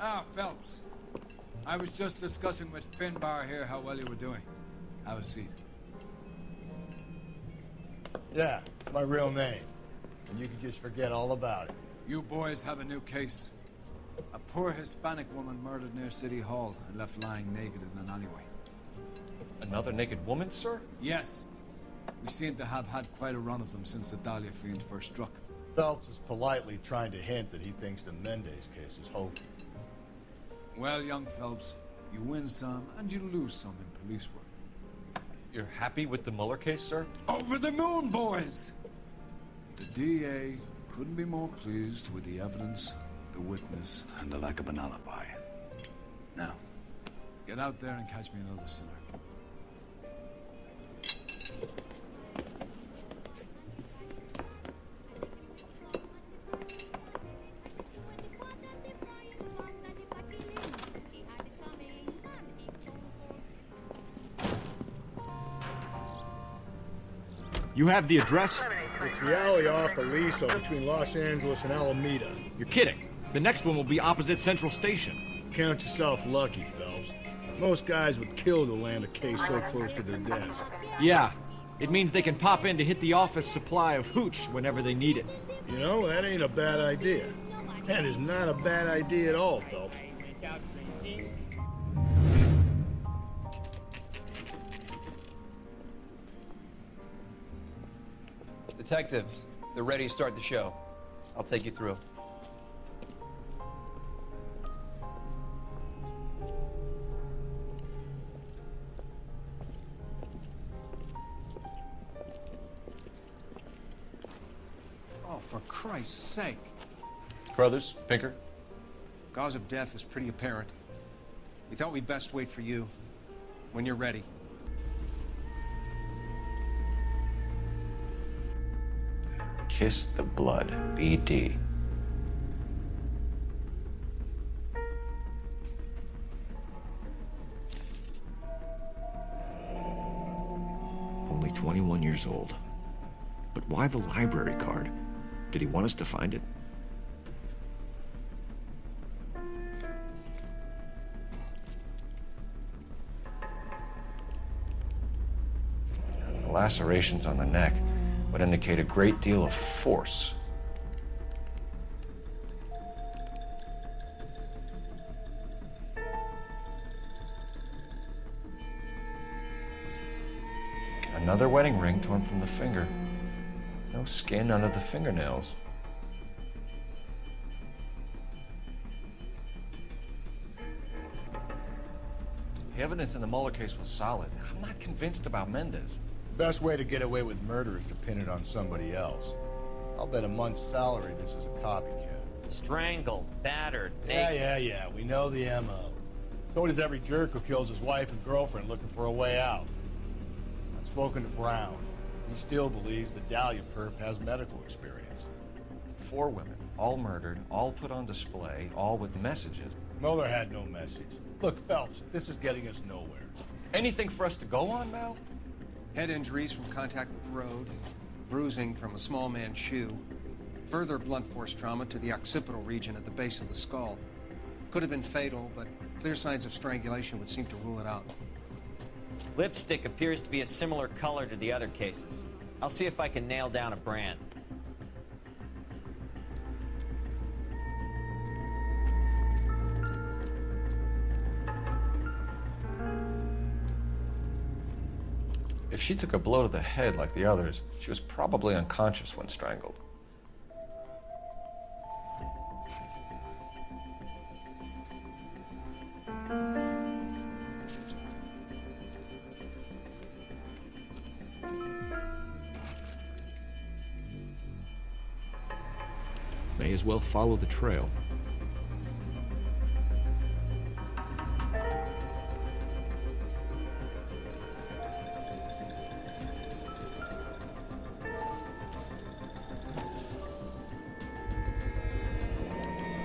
Ah, Phelps. I was just discussing with Finbar here how well you were doing. Have a seat. Yeah, my real name. And you can just forget all about it. You boys have a new case. A poor Hispanic woman murdered near City Hall and left lying naked in an alleyway. Another naked woman, sir? Yes. We seem to have had quite a run of them since the Dahlia fiend first struck. Phelps is politely trying to hint that he thinks the Mendez case is hokey. Well, young Phelps, you win some and you lose some in police work. You're happy with the Mueller case, sir? Over the moon, boys! The DA couldn't be more pleased with the evidence, the witness, and the lack of an alibi. Now, get out there and catch me another sinner. You have the address? It's the alley off Aliso between Los Angeles and Alameda. You're kidding. The next one will be opposite Central Station. Count yourself lucky, Phelps. Most guys would kill to land a case so close to their desk. Yeah. It means they can pop in to hit the office supply of hooch whenever they need it. You know, that ain't a bad idea. That is not a bad idea at all, Phelps. Detectives, they're ready to start the show. I'll take you through. Oh, for Christ's sake. Brothers, Pinker? Cause of death is pretty apparent. We thought we'd best wait for you. When you're ready. Kiss the blood, BD. Only 21 years old. But why the library card? Did he want us to find it? The lacerations on the neck would indicate a great deal of force. Another wedding ring torn from the finger. No skin under the fingernails. The evidence in the Mueller case was solid. I'm not convinced about Mendez. The best way to get away with murder is to pin it on somebody else. I'll bet a month's salary this is a copycat. Strangled, battered, naked. Yeah. We know the M.O. So does every jerk who kills his wife and girlfriend looking for a way out. I've spoken to Brown. He still believes the Dahlia perp has medical experience. 4 women, all murdered, all put on display, all with messages. Mueller had no message. Look, Phelps, this is getting us nowhere. Anything for us to go on, Mal? Head injuries from contact with the road, bruising from a small man's shoe, further blunt force trauma to the occipital region at the base of the skull. Could have been fatal, but clear signs of strangulation would seem to rule it out. Lipstick appears to be a similar color to the other cases. I'll see if I can nail down a brand. If she took a blow to the head like the others, she was probably unconscious when strangled. May as well follow the trail.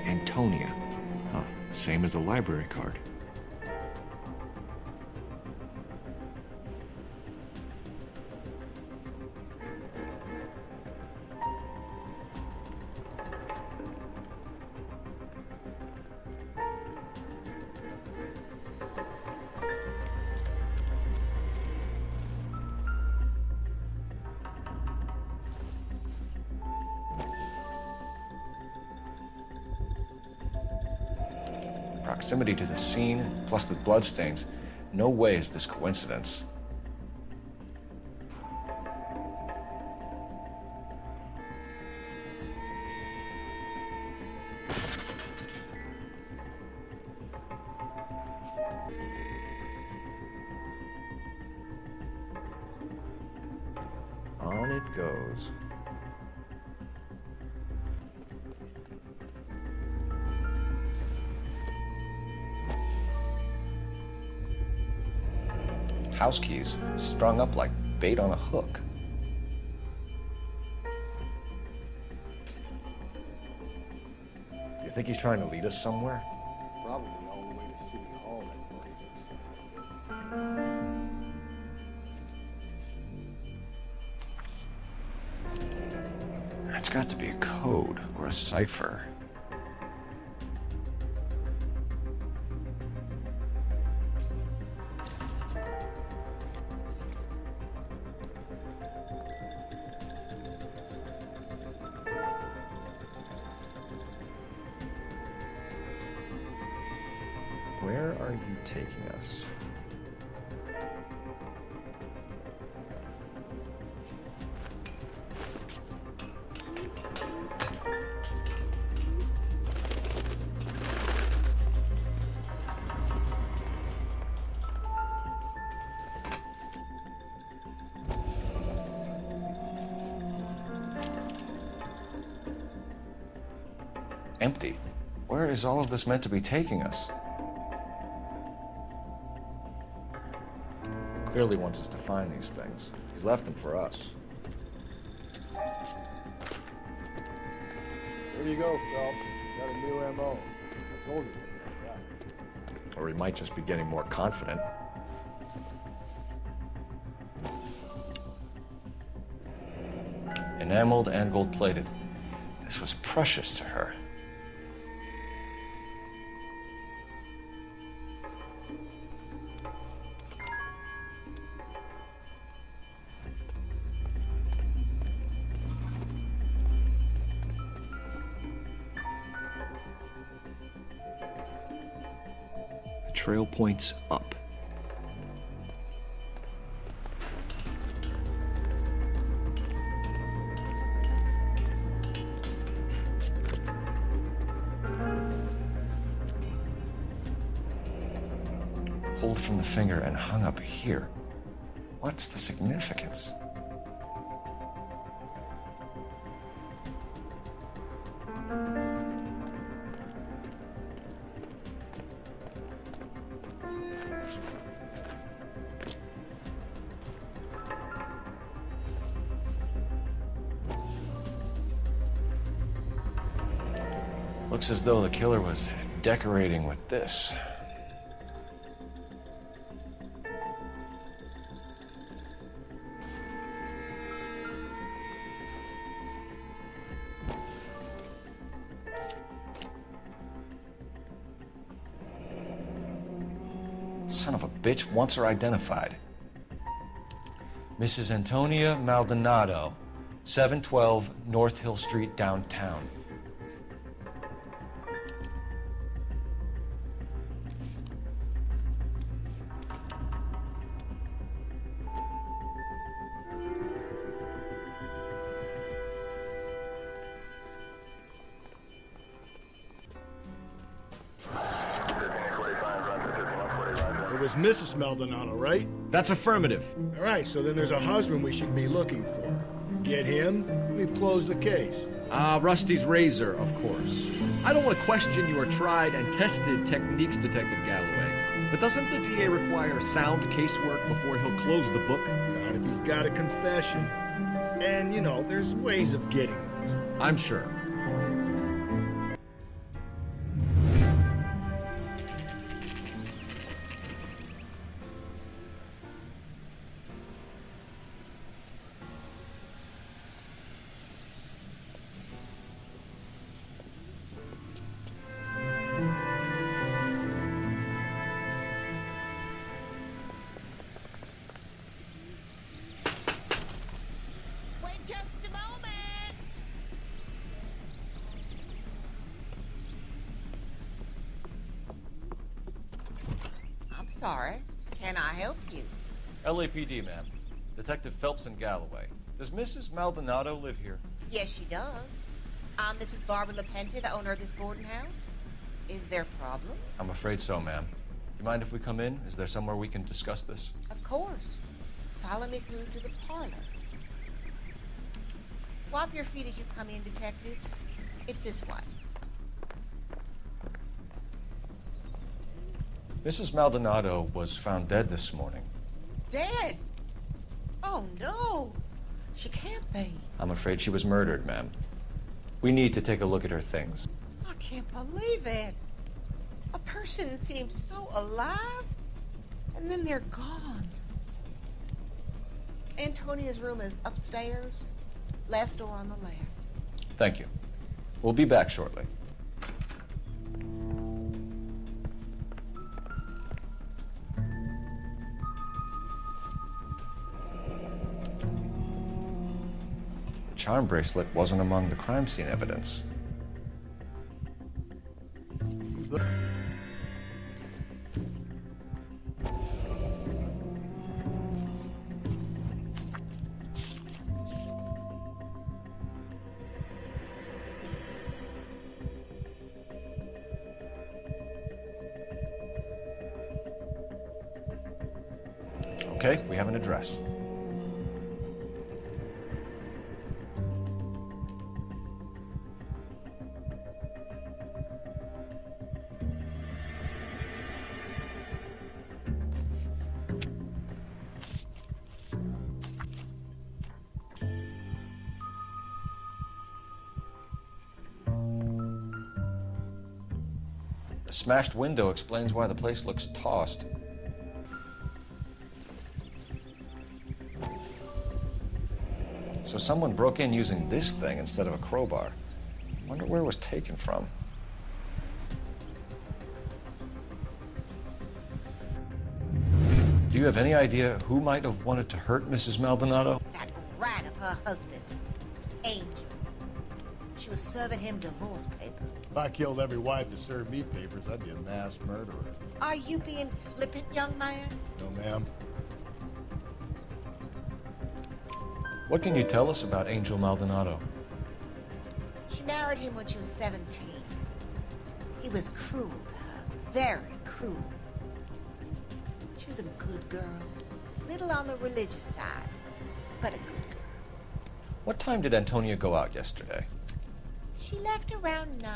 Antonia. Huh, same as the library card. proximity to the scene, plus the bloodstains, no way is this coincidence. On it goes. House keys strung up like bait on a hook. You think he's trying to lead us somewhere? Probably all the way to City Hall, that brazen son. It's got to be a code or a cipher. Where are you taking us? Empty. Where is all of this meant to be taking us? Clearly wants us to find these things. He's left them for us. There you go, Phelps. Got a new MO. I told you about that. Or he might just be getting more confident. Enameled and gold-plated. This was precious to her. Trail points up. Pulled from the finger and hung up here. What's the significance? Looks as though the killer was decorating with this. Son of a bitch wants her identified. Mrs. Antonia Maldonado, 712 North Hill Street, downtown. It was Mrs. Maldonado, right? That's affirmative. All right, so then there's a husband we should be looking for. Get him, we've closed the case. Rusty's razor, of course. I don't want to question your tried and tested techniques, Detective Galloway. But doesn't the DA require sound casework before he'll close the book? Not if he's got a confession. And, you know, there's ways of getting those. I'm sure. sorry. Can I help you? LAPD, ma'am. Detective Phelps and Galloway. Does Mrs. Maldonado live here? Yes, she does. I'm Mrs. Barbara LaPente, the owner of this boarding house. Is there a problem? I'm afraid so, ma'am. Do you mind if we come in? Is there somewhere we can discuss this? Of course. Follow me through to the parlor. Wipe your feet as you come in, detectives. It's this way. Mrs. Maldonado was found dead this morning. Dead? Oh, no. She can't be. I'm afraid she was murdered, ma'am. We need to take a look at her things. I can't believe it. A person seems so alive, and then they're gone. Antonia's room is upstairs, last door on the left. Thank you. We'll be back shortly. The charm bracelet wasn't among the crime scene evidence. Okay, we have an address. The smashed window explains why the place looks tossed. So someone broke in using this thing instead of a crowbar. Wonder where it was taken from. Do you have any idea who might have wanted to hurt Mrs. Maldonado? That rat of her husband, Angel. She was serving him divorce papers. If I killed every wife that served me papers, I'd be a mass murderer. Are you being flippant, young man? No, ma'am. What can you tell us about Angel Maldonado? She married him when she was 17. He was cruel to her, very cruel. She was a good girl, little on the religious side, but a good girl. What time did Antonia go out yesterday? She left around 9.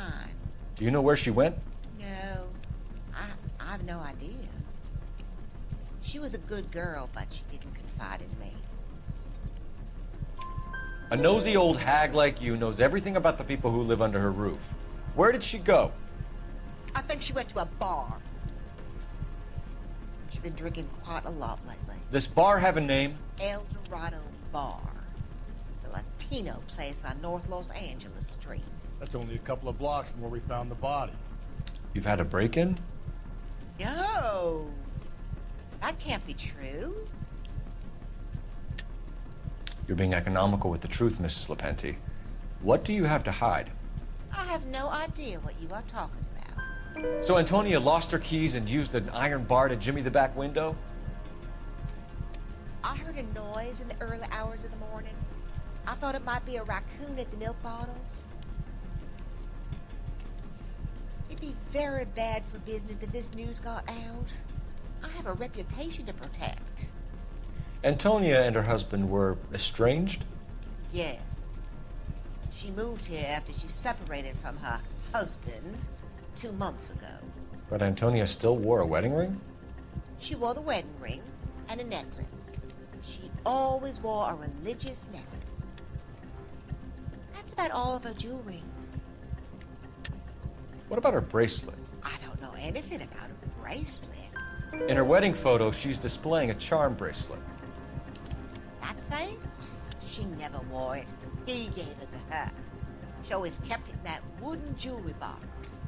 Do you know where she went? No, I've no idea. She was a good girl, but she didn't confide in me. A nosy old hag like you knows everything about the people who live under her roof. Where did she go? I think she went to a bar. She's been drinking quite a lot lately. This bar have a name? El Dorado Bar. It's a Latino place on North Los Angeles Street. That's only a couple of blocks from where we found the body. You've had a break-in? No, that can't be true. You're being economical with the truth, Mrs. LaPente. What do you have to hide? I have no idea what you are talking about. So Antonia lost her keys and used an iron bar to jimmy the back window? I heard a noise in the early hours of the morning. I thought it might be a raccoon at the milk bottles. It'd be very bad for business if this news got out. I have a reputation to protect. Antonia and her husband were estranged? Yes. She moved here after she separated from her husband 2 months ago. But Antonia still wore a wedding ring? She wore the wedding ring and a necklace. She always wore a religious necklace. That's about all of her jewelry. What about her bracelet? I don't know anything about a bracelet. In her wedding photo, she's displaying a charm bracelet. That thing? She never wore it. He gave it to her. She always kept it in that wooden jewelry box.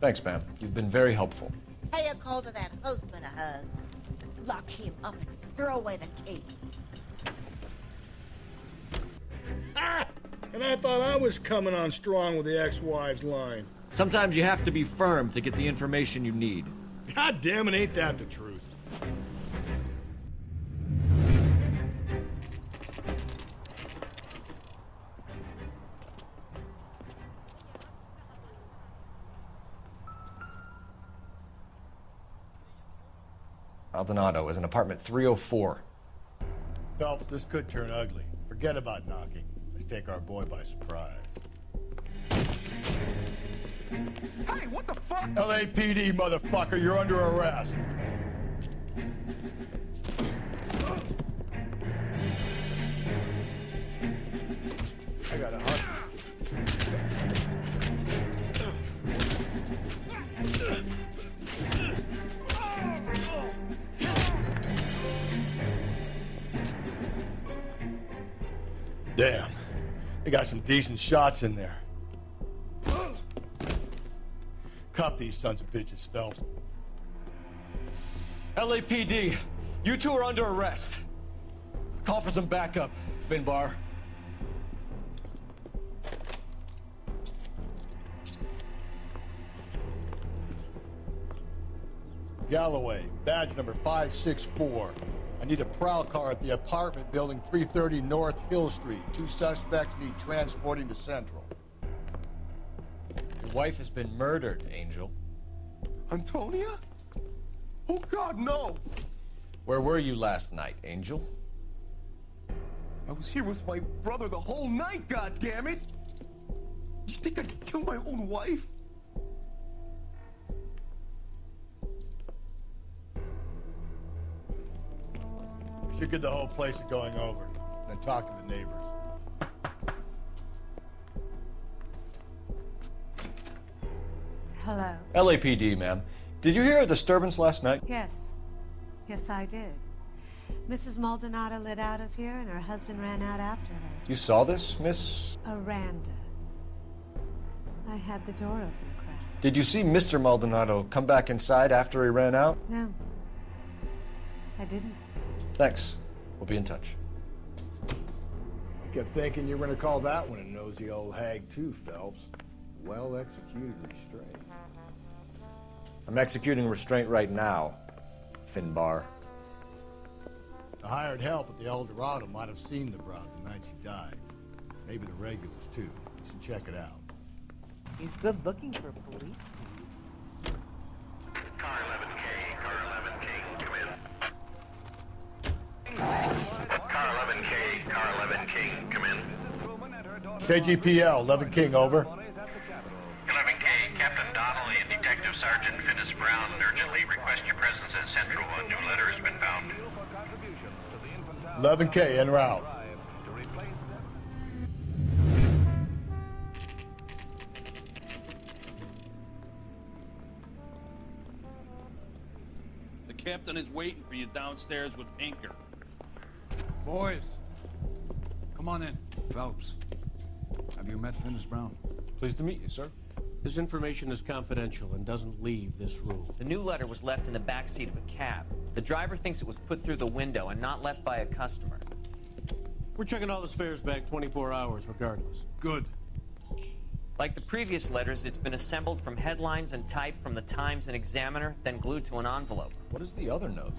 Thanks, ma'am. You've been very helpful. Pay a call to that husband of hers. Lock him up and throw away the key. Ah! And I thought I was coming on strong with the ex-wives line. Sometimes you have to be firm to get the information you need. God damn it, ain't that the truth? Maldonado is in apartment 304. Phelps, this could turn ugly. Forget about knocking. Let's take our boy by surprise. Hey, what the fuck? LAPD, motherfucker, you're under arrest. I got a hunch. Damn, they got some decent shots in there. Cuff these sons of bitches, Phelps. LAPD, you two are under arrest. Call for some backup, Finbar. Galloway, badge number 564. I need a prowl car at the apartment building 330 North Hill Street. 2 suspects need transporting to Central. Your wife has been murdered, Angel. Antonia? Oh, God, no! Where were you last night, Angel? I was here with my brother the whole night, goddammit! You think I'd kill my own wife? We should get the whole place a going over, then talk to the neighbors. Hello. LAPD, ma'am. Did you hear a disturbance last night? Yes. Yes, I did. Mrs. Maldonado lit out of here, and her husband ran out after her. You saw this, Miss? Aranda. I had the door open a crack. Did you see Mr. Maldonado come back inside after he ran out? No. I didn't. Thanks. We'll be in touch. I kept thinking you were going to call that one a nosy old hag too, Phelps. Well executed restraint. I'm executing restraint right now, Finbar. The hired help at the El Dorado might have seen the broad the night she died. Maybe the regulars too. You should check it out. He's good looking for a police. Car 11K, car 11K, come in. Car 11K, car 11K, come in. KGPL, 11 King, over. 11K, Captain Donnelly and Detective Sergeant Finis Brown urgently request your presence at Central. A new letter has been found. 11K, en route. The captain is waiting for you downstairs with Pinker. Boys, come on in. Phelps, have you met Finis Brown? Pleased to meet you, sir. This information is confidential and doesn't leave this room. The new letter was left in the back seat of a cab. The driver thinks it was put through the window and not left by a customer. We're checking all the spares back 24 hours regardless. Good. Like the previous letters, it's been assembled from headlines and typed from the Times and Examiner, then glued to an envelope. What is the other note?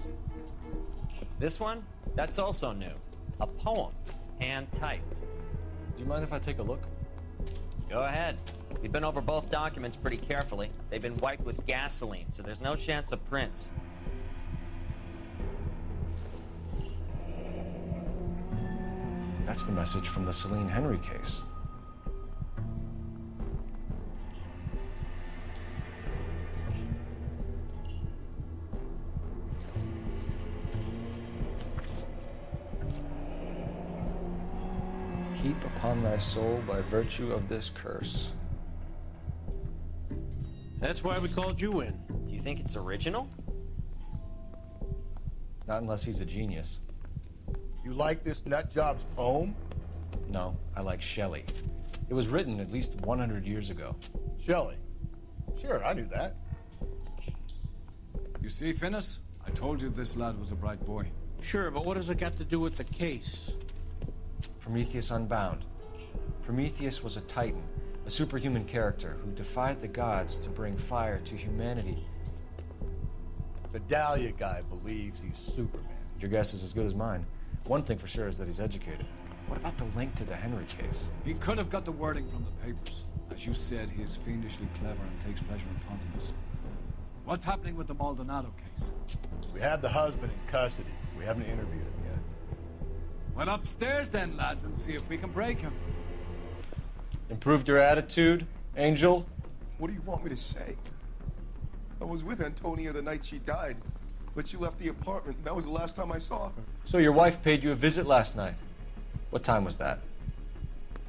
This one? That's also new. A poem, hand-typed. Do you mind if I take a look? Go ahead. We've been over both documents pretty carefully. They've been wiped with gasoline, so there's no chance of prints. That's the message from the Celine Henry case. Heap upon thy soul by virtue of this curse. That's why we called you in. Do you think it's original? Not unless he's a genius. You like this nutjob's poem? No, I like Shelley. It was written at least 100 years ago. Shelley? Sure, I knew that. You see, Finis? I told you this lad was a bright boy. Sure, but what has it got to do with the case? Prometheus Unbound. Prometheus was a titan, a superhuman character who defied the gods to bring fire to humanity. The Dahlia guy believes he's Superman. Your guess is as good as mine. One thing for sure is that he's educated. What about the link to the Henry case? He could have got the wording from the papers. As you said, he is fiendishly clever and takes pleasure in taunting us. What's happening with the Maldonado case? We have the husband in custody. We haven't interviewed him yet. Well, upstairs then, lads, and see if we can break him. Improved your attitude, Angel? What do you want me to say? I was with Antonia the night she died, but she left the apartment, and that was the last time I saw her. So your wife paid you a visit last night. What time was that?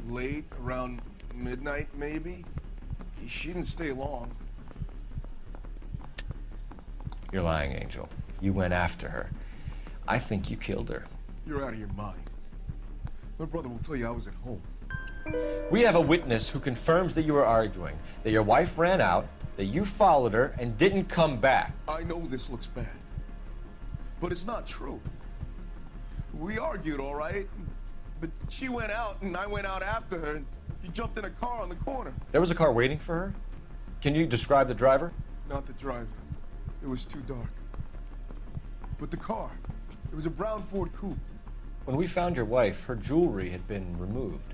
Late, around midnight, maybe? She didn't stay long. You're lying, Angel. You went after her. I think you killed her. You're out of your mind. My brother will tell you I was at home. We have a witness who confirms that you were arguing, that your wife ran out, that you followed her, and didn't come back. I know this looks bad, but it's not true. We argued, all right, but she went out, and I went out after her, and she jumped in a car on the corner. There was a car waiting for her? Can you describe the driver? Not the driver. It was too dark. But the car, it was a brown Ford Coupe. When we found your wife, her jewelry had been removed.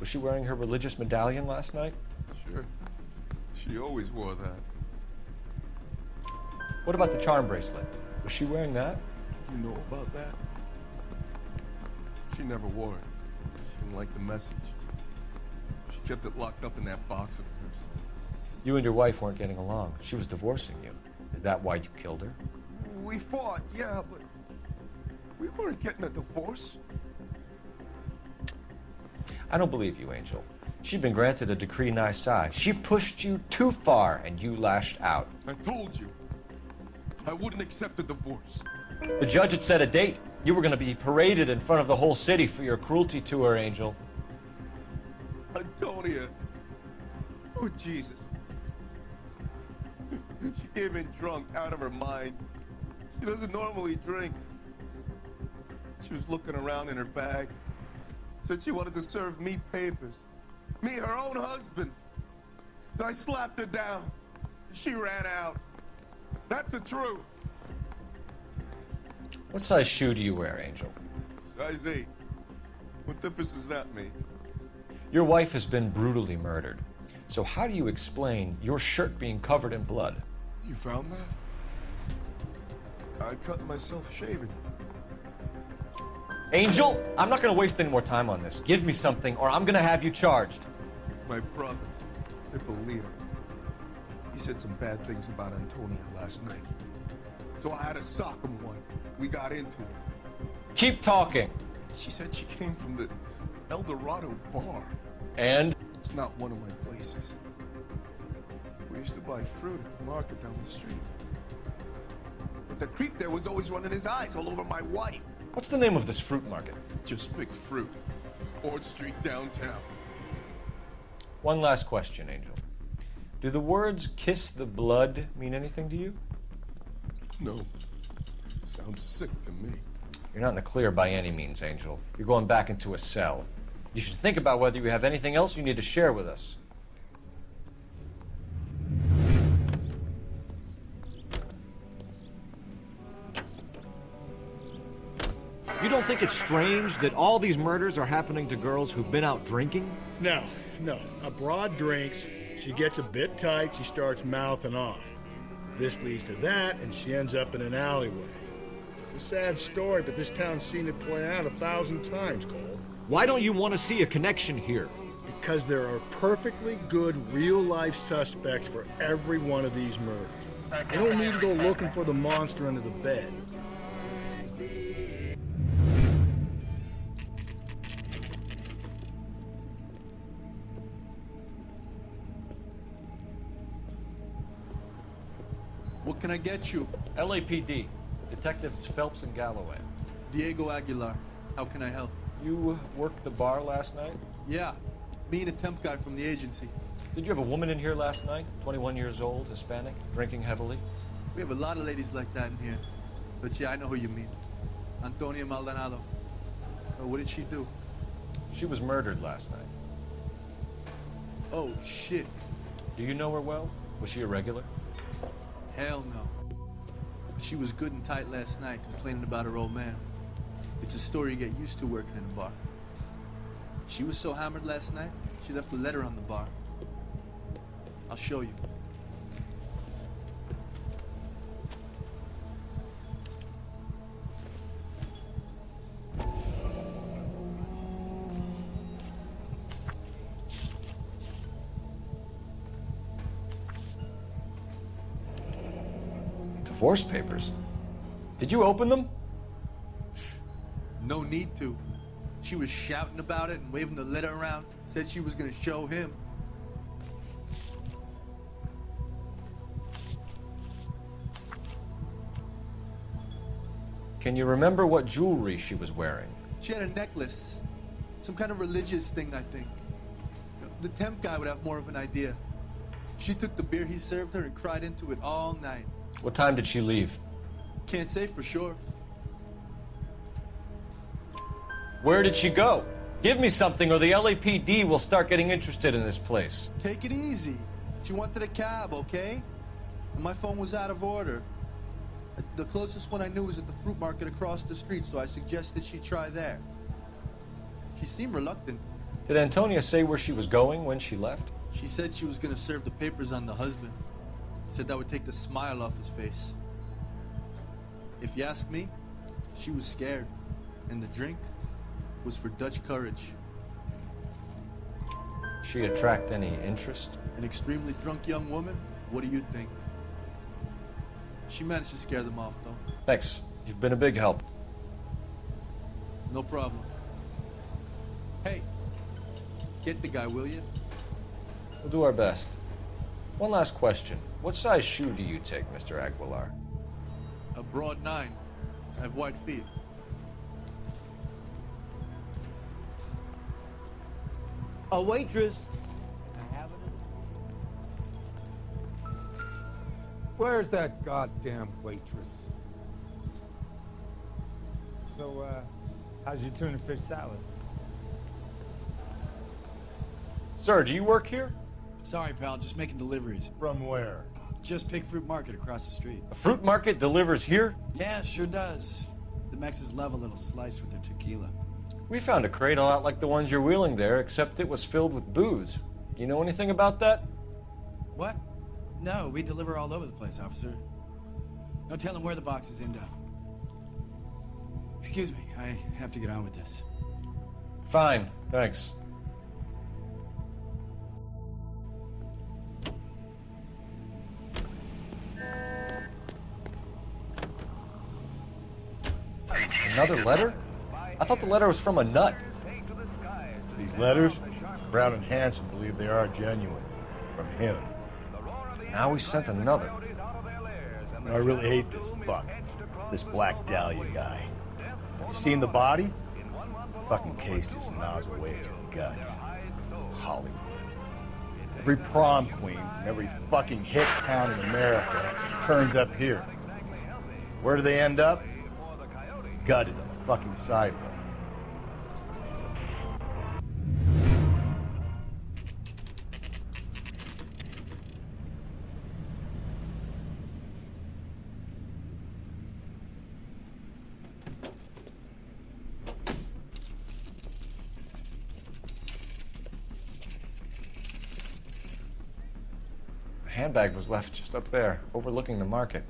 Was she wearing her religious medallion last night? Sure. She always wore that. What about the charm bracelet? Was she wearing that? You know about that? She never wore it. She didn't like the message. She kept it locked up in that box of hers. You and your wife weren't getting along. She was divorcing you. Is that why you killed her? We fought, yeah, but we weren't getting a divorce. I don't believe you, Angel. She'd been granted a decree nisi. She pushed you too far, and you lashed out. I told you. I wouldn't accept a divorce. The judge had set a date. You were going to be paraded in front of the whole city for your cruelty to her, Angel. Antonia. Oh, Jesus. She came in drunk, out of her mind. She doesn't normally drink. She was looking around in her bag. Said she wanted to serve me papers. Me, her own husband. So I slapped her down. She ran out. That's the truth. What size shoe do you wear, Angel? Size 8. What difference does that make? Your wife has been brutally murdered. So how do you explain your shirt being covered in blood? You found that? I cut myself shaving. Angel, I'm not going to waste any more time on this. Give me something, or I'm going to have you charged. My brother, Hippolyta, he said some bad things about Antonia last night. So I had to sock him one. We got into it. Keep talking. She said she came from the El Dorado bar. And? It's not one of my places. We used to buy fruit at the market down the street. But the creep there was always running his eyes all over my wife. What's the name of this fruit market? Just picked fruit. Ord Street downtown. One last question, Angel. Do the words kiss the blood mean anything to you? No. Sounds sick to me. You're not in the clear by any means, Angel. You're going back into a cell. You should think about whether you have anything else you need to share with us. You don't think it's strange that all these murders are happening to girls who've been out drinking? No. A broad drinks, she gets a bit tight, she starts mouthing off. This leads to that, and she ends up in an alleyway. It's a sad story, but this town's seen it play out 1,000 times, Cole. Why don't you want to see a connection here? Because there are perfectly good real-life suspects for every one of these murders. You don't need to go looking for the monster under the bed. What can I get you? LAPD. Detectives Phelps and Galloway. Diego Aguilar. How can I help? You worked the bar last night? Yeah. Me and a temp guy from the agency. Did you have a woman in here last night? 21 years old, Hispanic, drinking heavily? We have a lot of ladies like that in here. But yeah, I know who you mean. Antonia Maldonado. What did she do? She was murdered last night. Oh, shit. Do you know her well? Was she a regular? Hell no. She was good and tight last night, complaining about her old man. It's a story you get used to working in a bar. She was so hammered last night, she left a letter on the bar. I'll show you. Divorce papers? Did you open them? No need to. She was shouting about it and waving the letter around. Said she was gonna show him. Can you remember what jewelry she was wearing? She had a necklace. Some kind of religious thing, I think. The temp guy would have more of an idea. She took the beer he served her and cried into it all night. What time did she leave? Can't say for sure. Where did she go? Give me something or the LAPD will start getting interested in this place. Take it easy. She wanted a cab, okay? And my phone was out of order. The closest one I knew was at the fruit market across the street, so I suggested she try there. She seemed reluctant. Did Antonia say where she was going when she left? She said she was gonna serve the papers on the husband. Said that would take the smile off his face. If you ask me, she was scared. And the drink was for Dutch courage. She attract any interest? An extremely drunk young woman? What do you think? She managed to scare them off, though. Thanks. You've been a big help. No problem. Hey, get the guy, will you? We'll do our best. One last question. What size shoe do you take, Mr. Aguilar? A broad 9. I have white feet. A waitress. Where's that goddamn waitress? So, how's your tuna fish salad? Sir, do you work here? Sorry, pal, just making deliveries. From where? Just Pig Fruit Market across the street. A fruit market delivers here? Yeah, sure does. The Mexes love a little slice with their tequila. We found a crate a lot like the ones you're wheeling there, except it was filled with booze. You know anything about that? What? No, we deliver all over the place, officer. No telling where the boxes end up. Excuse me, I have to get on with this. Fine, thanks. Another letter? I thought the letter was from a nut. These letters, Brown and Hanson believe they are genuine. From him. Now he sent another. I really hate this fuck. This Black Dahlia guy. You seen the body? The fucking case just gnaws away at your guts. Hollywood. Every prom queen from every fucking hit town in America turns up here. Where do they end up? Gutted on the fucking sidewalk. The handbag was left just up there, overlooking the market.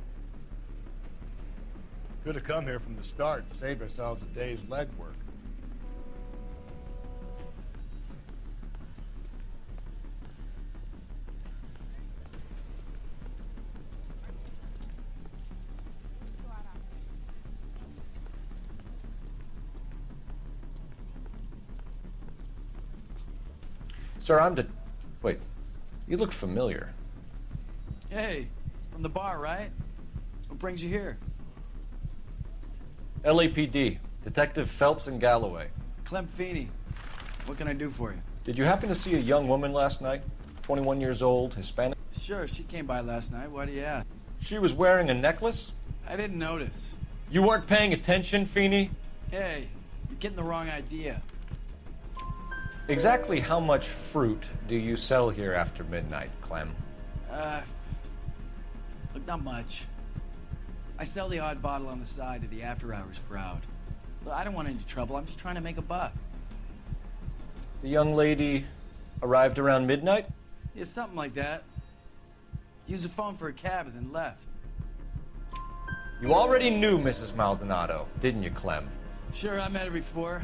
Could have come here from the start and saved ourselves a day's legwork. Sir, Wait, you look familiar. Hey, from the bar, right? What brings you here? LAPD, Detective Phelps and Galloway. Clem Feeney. What can I do for you? Did you happen to see a young woman last night? 21 years old, Hispanic? Sure, she came by last night. Why do you ask? She was wearing a necklace? I didn't notice. You weren't paying attention, Feeney? Hey, you're getting the wrong idea. Exactly how much fruit do you sell here after midnight, Clem? Look, not much. I sell the odd bottle on the side to the after-hours crowd. Look, I don't want any trouble. I'm just trying to make a buck. The young lady arrived around midnight? Yeah, something like that. Used the phone for a cab and then left. You already knew Mrs. Maldonado, didn't you, Clem? Sure, I met her before.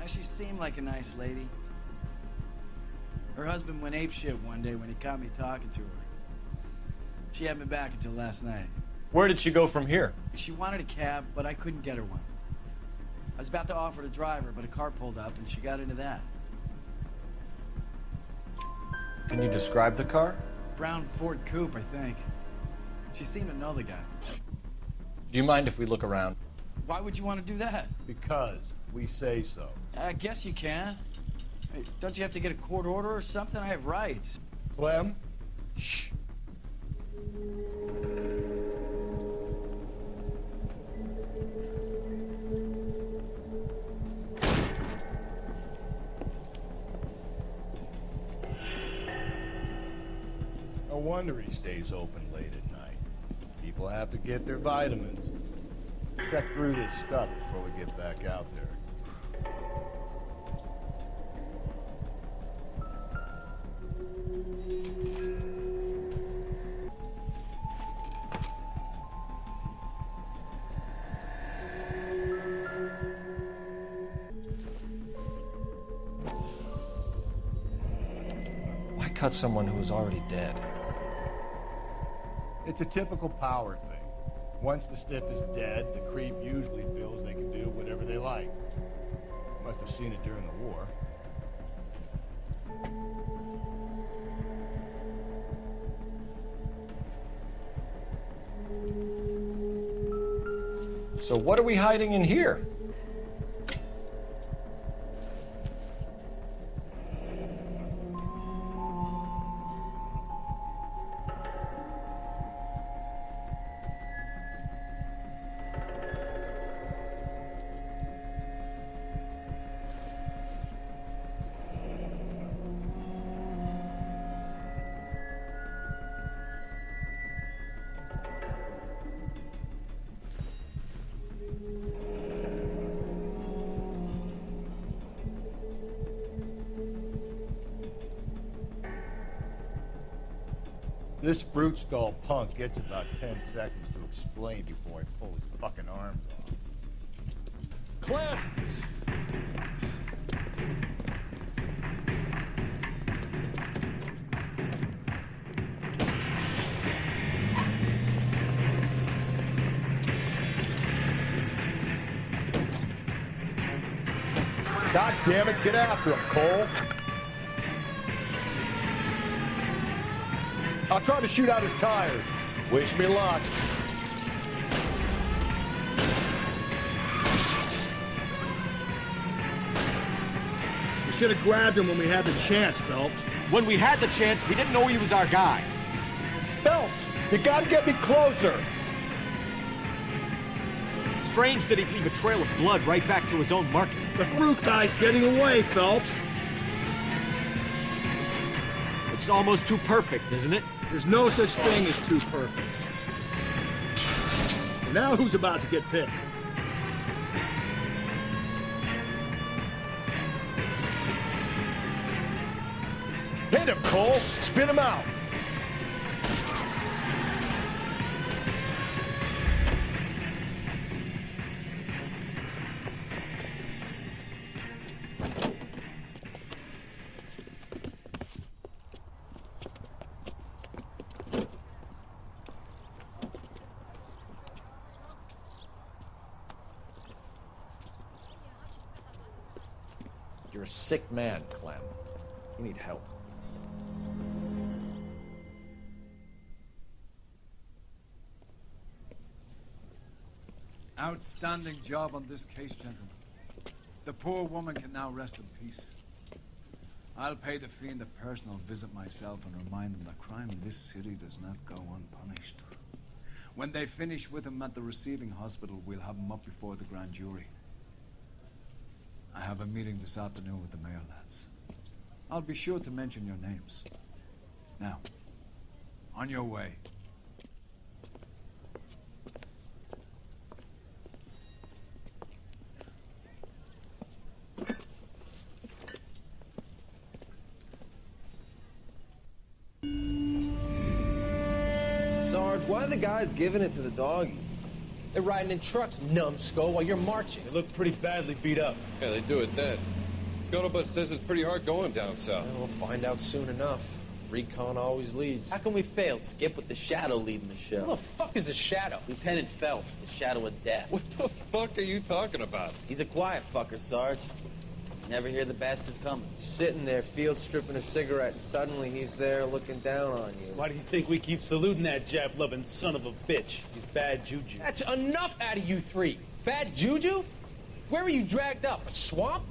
She seemed like a nice lady. Her husband went apeshit one day when he caught me talking to her. She had me back until last night. Where did she go from here? She wanted a cab, but I couldn't get her one. I was about to offer to drive her, but a car pulled up and she got into that. Can you describe the car? Brown Ford Coupe, I think. She seemed to know the guy. Do you mind if we look around? Why would you want to do that? Because we say so. I guess you can. Hey, don't you have to get a court order or something? I have rights. Clem? Shh. No wonder he stays open late at night. People have to get their vitamins. Check through this stuff before we get back out there. Why cut someone who was already dead? It's a typical power thing. Once the stiff is dead, the creep usually feels they can do whatever they like. Must have seen it during the war. So what are we hiding in here? This fruit skull punk gets about 10 seconds to explain before I pull his fucking arms off. Clem! God damn it, get after him, Cole! I'll try to shoot out his tires. Wish me luck. We should have grabbed him when we had the chance, Phelps. When we had the chance, we didn't know he was our guy. Phelps, you gotta get me closer. Strange that he'd leave a trail of blood right back to his own market. The fruit guy's getting away, Phelps. It's almost too perfect, isn't it? There's no such thing as too perfect. And now who's about to get picked? Hit him, Cole. Spin him out. You're a sick man, Clem. You need help. Outstanding job on this case, gentlemen. The poor woman can now rest in peace. I'll pay the fiend a personal visit myself and remind them that crime in this city does not go unpunished. When they finish with him at the receiving hospital, we'll have him up before the grand jury. I have a meeting this afternoon with the mayor, lads. I'll be sure to mention your names. Now, on your way. Sarge, why are the guys giving it to the doggies? They're riding in trucks, numbskull, while you're marching. They look pretty badly beat up. Yeah, they do it then. Scuttlebutt says it's pretty hard going down south. Well, we'll find out soon enough. Recon always leads. How can we fail, Skip, with the Shadow leading the show? Who the fuck is the Shadow? Lieutenant Phelps, the Shadow of Death. What the fuck are you talking about? He's a quiet fucker, Sarge. You never hear the bastard coming. You're sitting there, field stripping a cigarette, and suddenly he's there looking down on you. Why do you think we keep saluting that Jap-loving son of a bitch? He's bad juju. That's enough out of you three. Bad juju? Where were you dragged up? A swamp?